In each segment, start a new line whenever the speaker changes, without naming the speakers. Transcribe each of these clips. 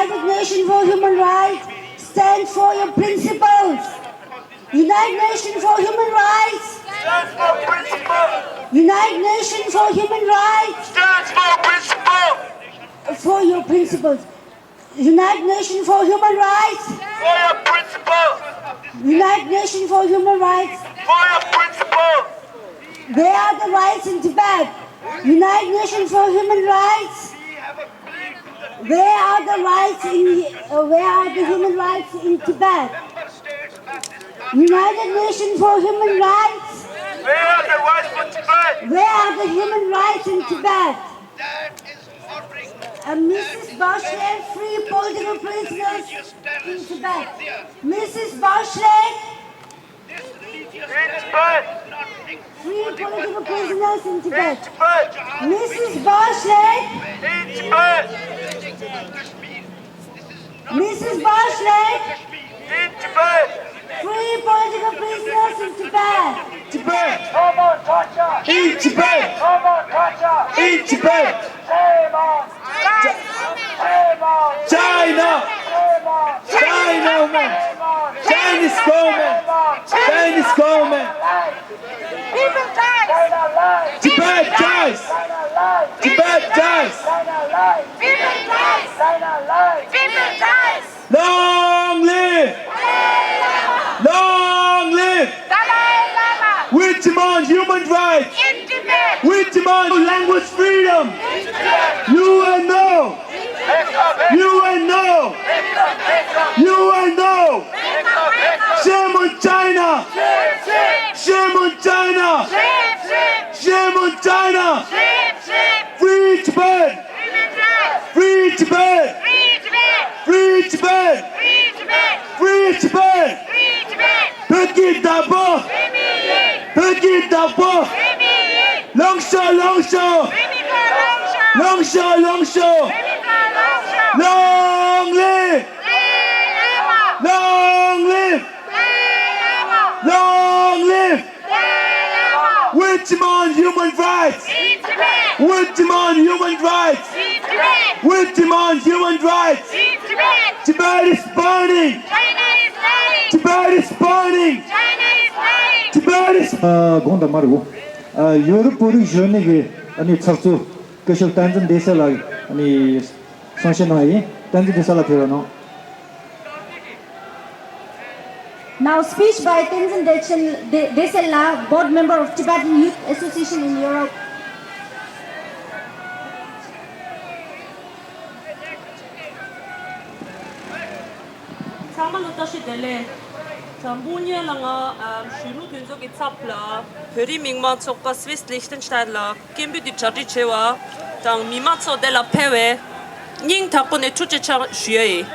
United Nations for Human Rights stands for your principles. United Nations for Human Rights
stands for principle.
United Nations for Human Rights
Stands for principle.
for your principles. United Nations for Human Rights
For your principle.
United Nations for Human Rights.
For your principle.
Where are the rights in Tibet? United Nations for Human Rights. Where are the rights where are the human rights in Tibet? United Nations for Human Rights.
Where are the rights for Tibet?
Where are the human rights in Tibet? Mrs. Bachelet, free political prisoners in Tibet. Mrs. Bachelet,
In Tibet.
free political prisoners in
In
Tibet.
Tibet.
Mrs. Bachelet,
In Tibet.
Mrs. Bachelet,
In Tibet.
free political prisoners in Tibet.
Tibet. No more torture. In Tibet. No more torture. In Tibet. Shame on. Shame on. China. China man. Chinese government. Chinese government.
People die!
Tibet dies. Tibet dies.
People die! People die!
Long live. Long live.
Dalai Lama!
We demand human rights.
In Tibet!
We demand language freedom. UNO. UNO. UNO. Shame on China. Shame on China. Shame on China. Free Tibet. Free Tibet. Free Tibet. Free Tibet. Petit d'abord. Petit d'abord. Longshaw, Longshaw. Longshaw, Longshaw. Long live. Long live. Long live. We demand human rights. We demand human rights. We demand human rights. Tibet is burning. Tibet is burning. Tibet is
gonda margo Europe puri jone ge ani charchu keshal tanzan desala ani sanction hai tanzan desala thera no.
Now speech by Tenzin Desela, board member of Tibetan Youth Association in Europe.
상만우타시델레 Tambunia-langa schöne Künstler Zapla, Peri Mingmatsoka Swiss Liechtensteinla, Kimbu di Chadichewa, Tang Mimatso della Pewe, Ning Tapone Chuchechang Shui.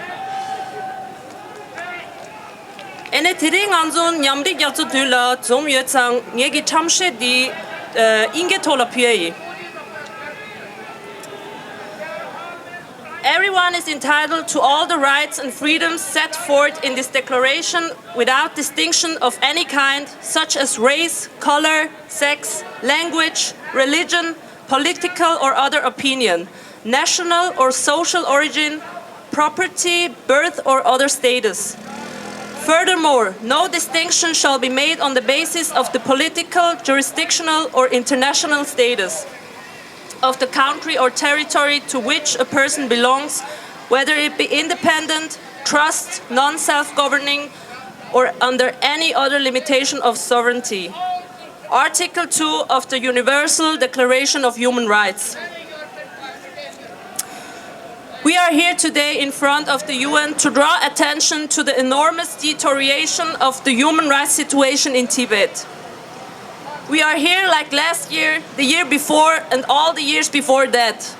Ene Tiring Anzon Yamri Yatsutula, Zum Yetsang, Yegi Chamshe di Ingetola Pui. Everyone is entitled to all the rights and freedoms set forth in this declaration without distinction of any kind, such as race, color, sex, language, religion, political or other opinion, national or social origin, property, birth or other status. Furthermore, no distinction shall be made on the basis of the political, jurisdictional or international status of the country or territory to which a person belongs, whether it be independent, trust, non-self-governing, or under any other limitation of sovereignty. Article 2 of the Universal Declaration of Human Rights. We are here today in front of the UN to draw attention to the enormous deterioration of the human rights situation in Tibet. We are here like last year, the year before, and all the years before that.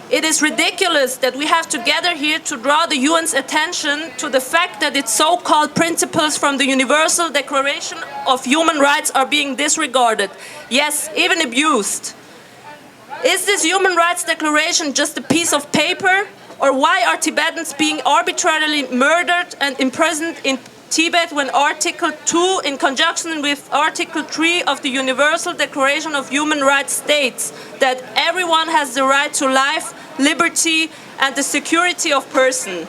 It is ridiculous that we have to gather here to draw the UN's attention to the fact that its so-called principles from the Universal Declaration of Human Rights are being disregarded, yes, even abused. Is this Human Rights Declaration just a piece of paper? Or why are Tibetans being arbitrarily murdered and imprisoned in Tibet when Article 2 in conjunction with Article 3 of the Universal Declaration of Human Rights states that everyone has the right to life, liberty and the security of person.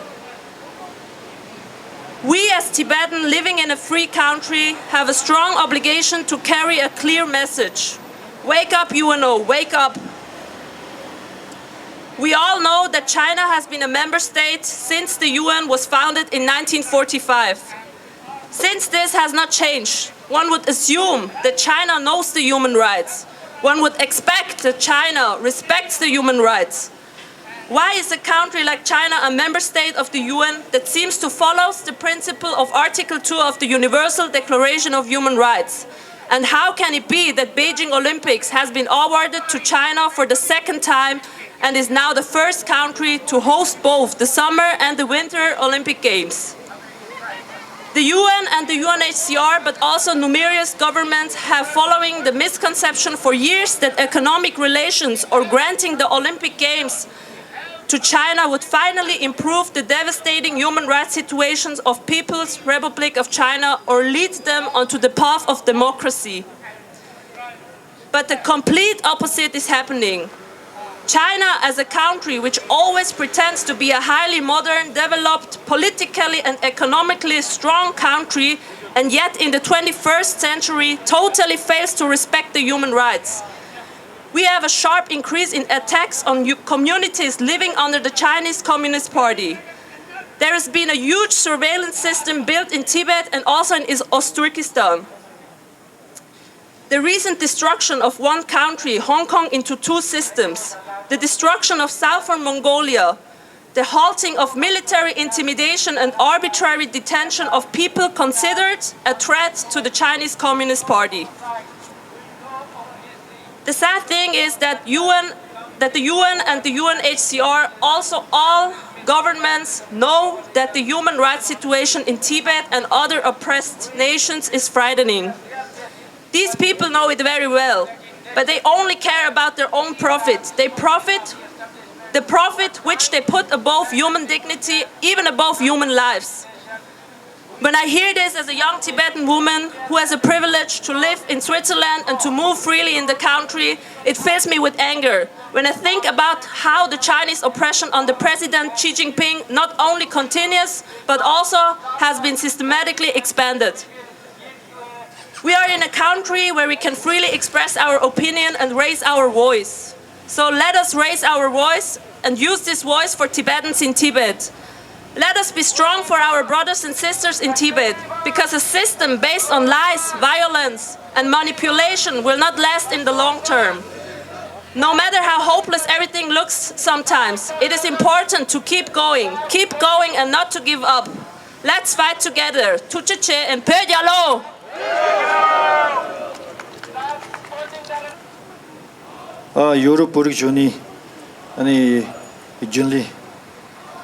We as Tibetan living in a free country have a strong obligation to carry a clear message. Wake up, UNO, wake up. We all know that China has been a member state since the UN was founded in 1945. Since this has not changed, one would assume that China knows the human rights. One would expect that China respects the human rights. Why is a country like China a member state of the UN that seems to follow the principle of Article 2 of the Universal Declaration of Human Rights? And how can it be that Beijing Olympics has been awarded to China for the second time and is now the first country to host both the Summer and the Winter Olympic Games? The UN and the UNHCR, but also numerous governments, have following the misconception for years that economic relations or granting the Olympic Games to China would finally improve the devastating human rights situations of People's Republic of China or lead them onto the path of democracy. But the complete opposite is happening. China, as a country which always pretends to be a highly modern, developed, politically and economically strong country, and yet in the 21st century totally fails to respect the human rights. We have a sharp increase in attacks on communities living under the Chinese Communist Party. There has been a huge surveillance system built in Tibet and also in Uzbekistan. The recent destruction of one country, Hong Kong, into two systems, the destruction of southern Mongolia, the halting of military intimidation and arbitrary detention of people considered a threat to the Chinese Communist Party. The sad thing is that the UN and the UNHCR, also all governments, know that the human rights situation in Tibet and other oppressed nations is frightening. These people know it very well, but they only care about their own profit. The profit which they put above human dignity, even above human lives. When I hear this as a young Tibetan woman who has a privilege to live in Switzerland and to move freely in the country, it fills me with anger. When I think about how the Chinese oppression under President Xi Jinping not only continues, but also has been systematically expanded. We are in a country where we can freely express our opinion and raise our voice. So let us raise our voice and use this voice for Tibetans in Tibet. Let us be strong for our brothers and sisters in Tibet, because a system based on lies, violence, and manipulation will not last in the long term. No matter how hopeless everything looks sometimes, it is important to keep going and not to give up. Let's fight together. Tucheche and Peyalo!
유럽 보리존이 아니 준리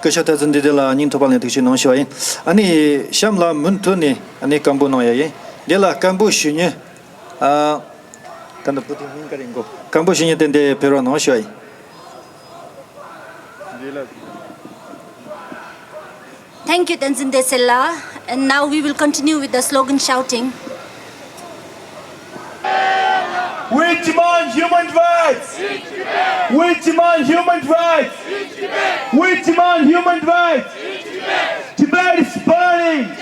그셔다 전데라 닌토발네 득시 농시와인 아니 샴라 문토니 아니 kambo노야예 델라 kambo시니 아 간다 부팅 민가링고 kambo시니 된데 베로 농시와이
Thank you, Tenzin Desella. And now we will continue with the slogan shouting.
We demand human rights! We demand human rights! We demand human rights! Tibet is burning!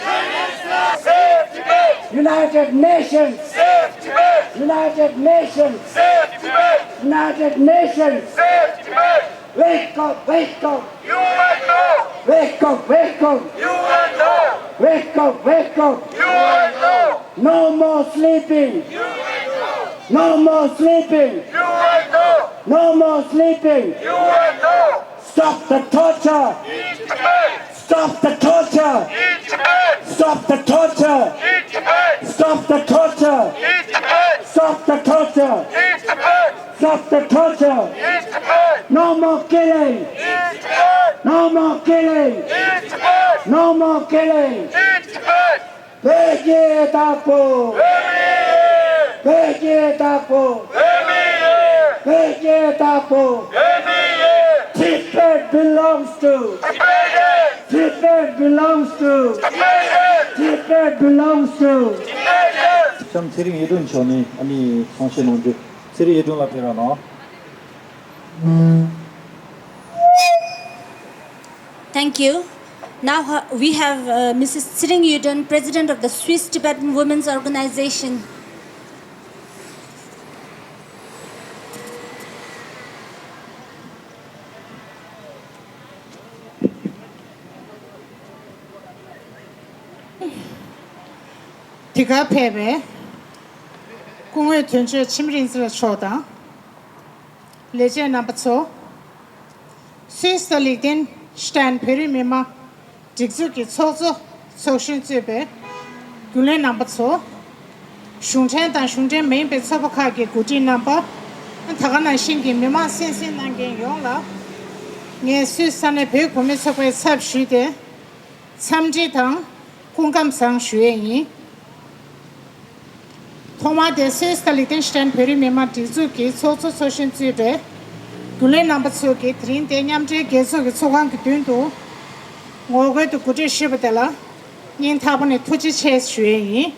Save Tibet!
United Nations!
Save Tibet!
United Nations!
Save Tibet!
United Nations!
Save Tibet!
Wake up, wake up!
You will know!
Wake up, wake up!
You will know!
Wake up, wake up!
You will know!
No more sleeping!
You will know!
No more sleeping!
You will know!
No more sleeping!
You will know!
Stop the torture!
In Tibet!
Stop the torture!
In Tibet!
Stop the torture!
In Tibet!
Stop the torture!
In Tibet!
Stop the torture!
In Tibet!
Stop the torture!
In Tibet!
No more killing!
In Tibet!
No more killing!
In Tibet!
No more killing!
In Tibet!
Beje Tapo!
Every
Beje Tapo!
year!
Beje Tapo!
Every year!
Tibet belongs to!
Tibet!
Tibet belongs to!
Tibet!
Tibet belongs to!
Tibet!
참 세링 예돈 전이 아니 这里也中了，别让闹。
Thank you. Now we have Mrs. Tsering Yudon, President of the Swiss Tibetan Women's Organization.
Tiga pebe, kungwe tunche chimrinzla choda, leje nabatso, Swiss and Liechtenstein perimima, digzuki tsozo, soshin zube, gule nabatso, shunchen dan shunchen main be sabakage guji namba, and tagana shingi mima sensin nangen yongla, nye Swiss and pe kumi sabwe sab shude, samji tang, kungam sang shueyi, Thomas de Swiss and Liechtenstein perimima digzuki tsozo soshin zube, Gule number 2 ke 3 te nyamje geso ke sogang ke tundu ngoge to kuje shibdela nin tabone tuji che shue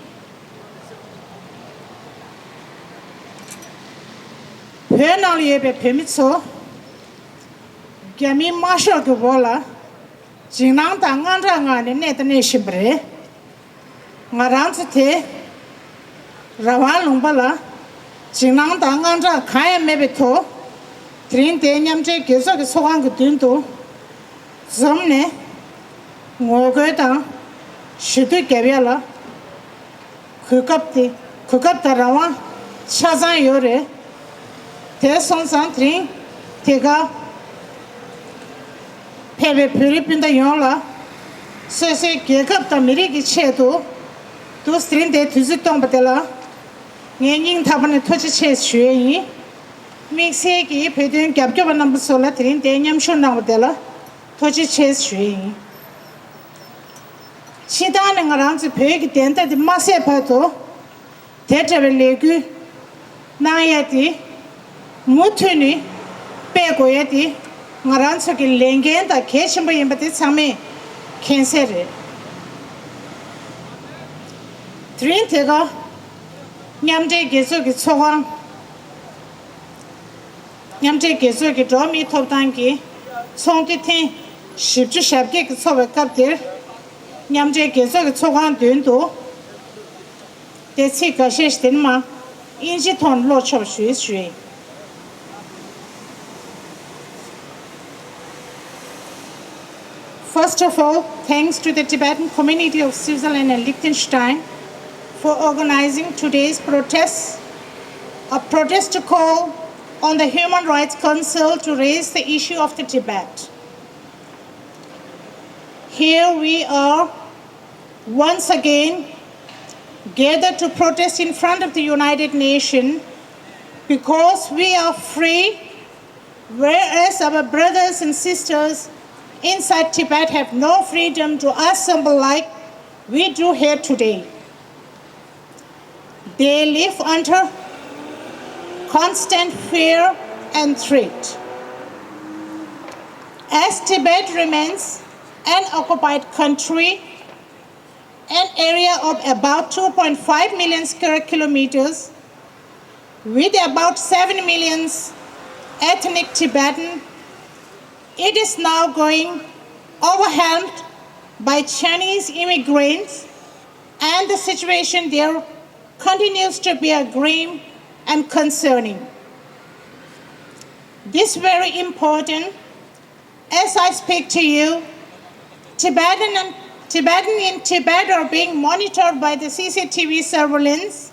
penal yebe pemitso gyami masho ke bola jinang dangang ranga ne ne shibre ngarang te rawan lungbala jinang dangang ra kaya mebe to Trin te nyamche geso ke sogang ke tundu zomne ngoge ta shidu gebyala kukap ta rawa chazan yore te sonsan trin tega pebe piripinda yonla sese gekap ta miri ki chedu dus trin te tuzi tongbatela ngening tabane tochi che shueyi Mixi ki pedun gyabgyoba number sola trin de nyamshon nangdela tochi ches shui Chida ngarang zi pegi denta di mase pato tetrabe legu nayati mutuni pegoyati ngarang zi ki lengen da keshimba yimbati same kensere trin tega nyamje geso ki chogang Nyamche geso ke dromi toptan ki songti ten shibchu shabke ke sobe kaptir nyamche geso ke chogan dundu de chi ka shesh tin ma inji ton lo chob shui shui First of all, thanks to the Tibetan community of Switzerland and Liechtenstein for organizing today's protest, a protest call on the Human Rights Council to raise the issue of the Tibet. Here we are once again gathered to protest in front of the United Nations because we are free, whereas our brothers and sisters inside Tibet have no freedom to assemble like we do here today. They live under constant fear and threat. As Tibet remains an occupied country, an area of about 2.5 million square kilometers, with about 7 million ethnic Tibetan, it is now going overwhelmed by Chinese immigrants, and the situation there continues to be grim and concerning. This is very important. As I speak to you, Tibetan in Tibet are being monitored by the CCTV surveillance.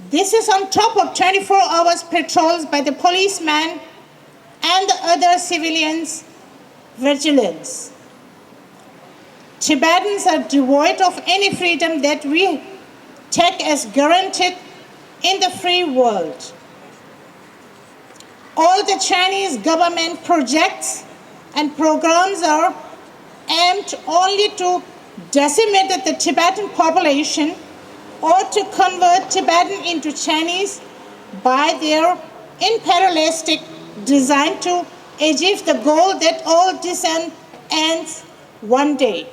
This is on top of 24 hours patrols by the policemen and the other civilians' vigilance. Tibetans are devoid of any freedom that we take as guaranteed in the free world. All the Chinese government projects and programs are aimed only to decimate the Tibetan population or to convert Tibetan into Chinese by their imperialistic design to achieve the goal that all dissent ends one day.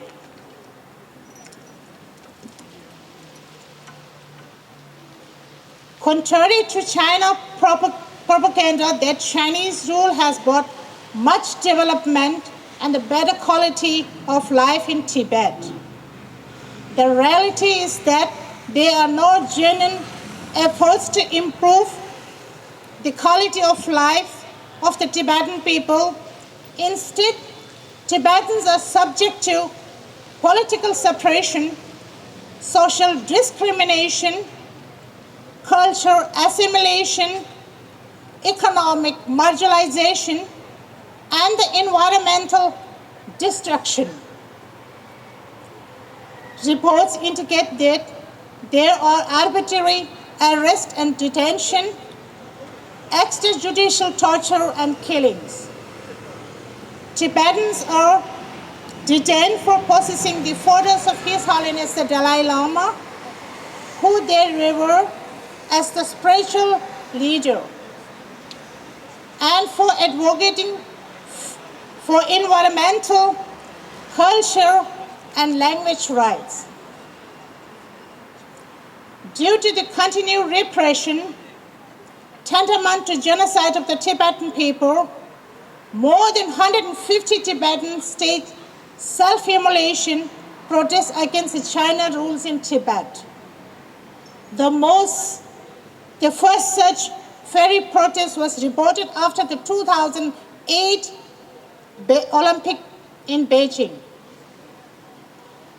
Contrary to China propaganda that Chinese rule has brought much development and the better quality of life in Tibet. The reality is that there are no genuine efforts to improve the quality of life of the Tibetan people. Instead, Tibetans are subject to political suppression, social discrimination, cultural assimilation, economic marginalization, and the environmental destruction. Reports indicate that there are arbitrary arrest and detention, extrajudicial torture and killings. Tibetans are detained for possessing the photos of His Holiness the Dalai Lama, who they revere as the spiritual leader, and for advocating for environmental, culture, and language rights. Due to the continued repression, tantamount to genocide of the Tibetan people, more than 150 Tibetans staged self-immolation protests against the China rules in Tibet. The first such ferry protest was reported after the 2008 Olympic in Beijing.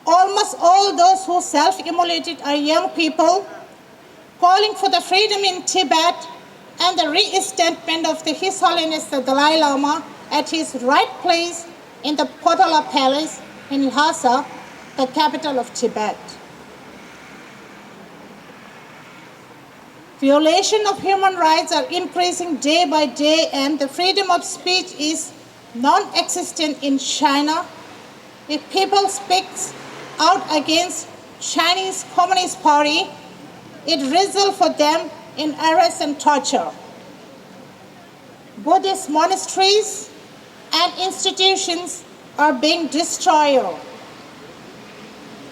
Almost all those who self-immolated are young people calling for the freedom in Tibet and the reinstatement of His Holiness the Dalai Lama at his right place in the Potala Palace in Lhasa, the capital of Tibet. Violation of human rights are increasing day by day, and the freedom of speech is non-existent in China. If people speak out against Chinese Communist Party, it results for them in arrest and torture. Buddhist monasteries and institutions are being destroyed.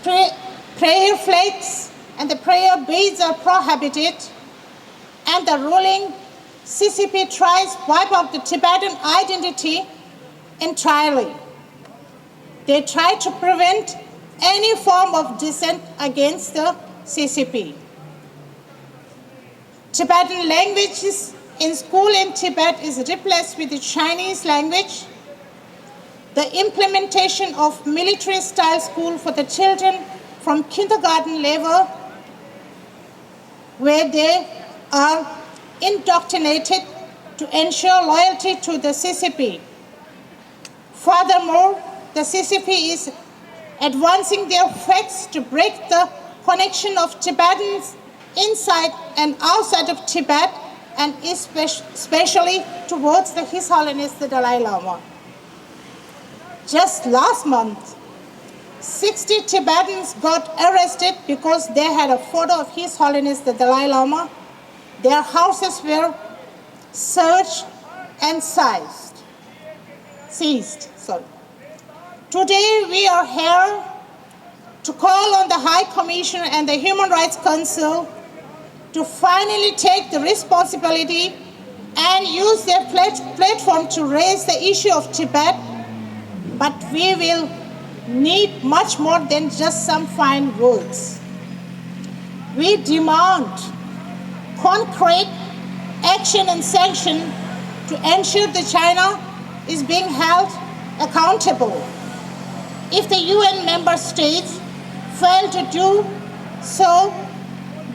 Prayer flags and the prayer beads are prohibited, and the ruling CCP tries to wipe out the Tibetan identity entirely. They try to prevent any form of dissent against the CCP. Tibetan languages in school in Tibet is replaced with the Chinese language. The implementation of military-style school for the children from kindergarten level, where they are indoctrinated to ensure loyalty to the CCP. Furthermore, the CCP is advancing their efforts to break the connection of Tibetans inside and outside of Tibet, and especially towards His Holiness the Dalai Lama. Just last month, 60 Tibetans got arrested because they had a photo of His Holiness the Dalai Lama. Their houses were searched and seized. Today we are here to call on the High Commissioner and the Human Rights Council to finally take the responsibility and use their platform to raise the issue of Tibet. But we will need much more than just some fine words. We demand concrete action and sanction to ensure that China is being held accountable. If the UN member states fail to do so,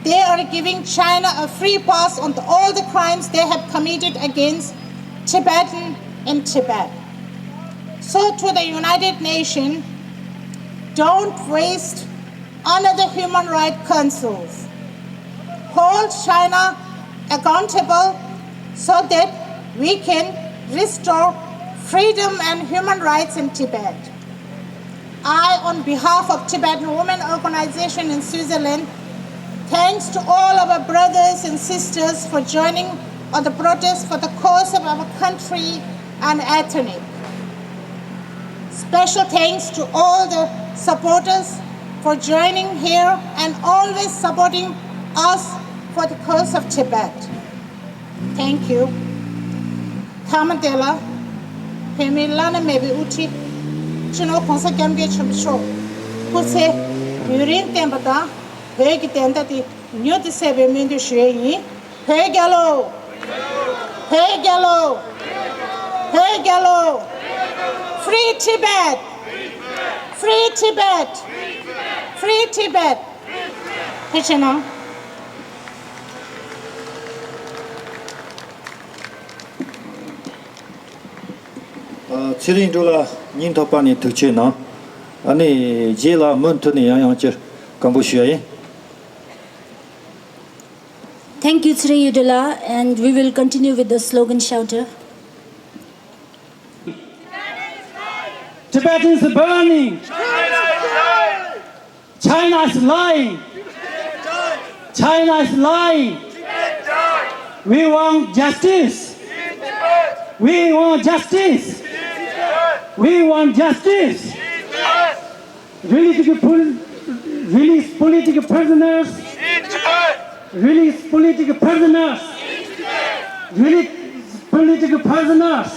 they are giving China a free pass on all the crimes they have committed against Tibetan in Tibet. So to the United Nations, don't waste another human rights councils. Hold China accountable so that we can restore freedom and human rights in Tibet. I, on behalf of Tibetan Women Organization in Switzerland, thanks to all of our brothers and sisters for joining on the protest for the cause of our country and ethnic. Special thanks to all the supporters for joining here and always supporting us for the cause of Tibet. Thank you. Kamadela, Pemi Lana maybe Uchi. Chino Consa Gamge Chumsho. Kuse, Urin Tempata, Peg Tentati, New the Sebe Mindu Shui, Hey Gallo, Hey Gallo, Hey Gallo, Free Tibet, Free Tibet, Free Tibet. Hichino.
치린도라 닌토파니 특치나 아니 제라 몬트니 양양치 kambushiyai.
Thank you, Sri Yudala, and we will continue with the slogan shouter.
Tibet is burning. China is lying. China is lying. We want justice. We want justice. We want justice. Release political prisoners. Release political prisoners. Release political prisoners.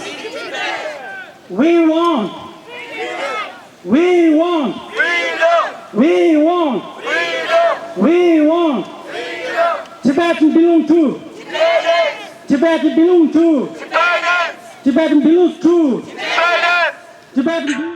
We want. We want. We want. We want. Tibetan belong to. Tibetan belong to. Tibetan belongs to. Tibetan.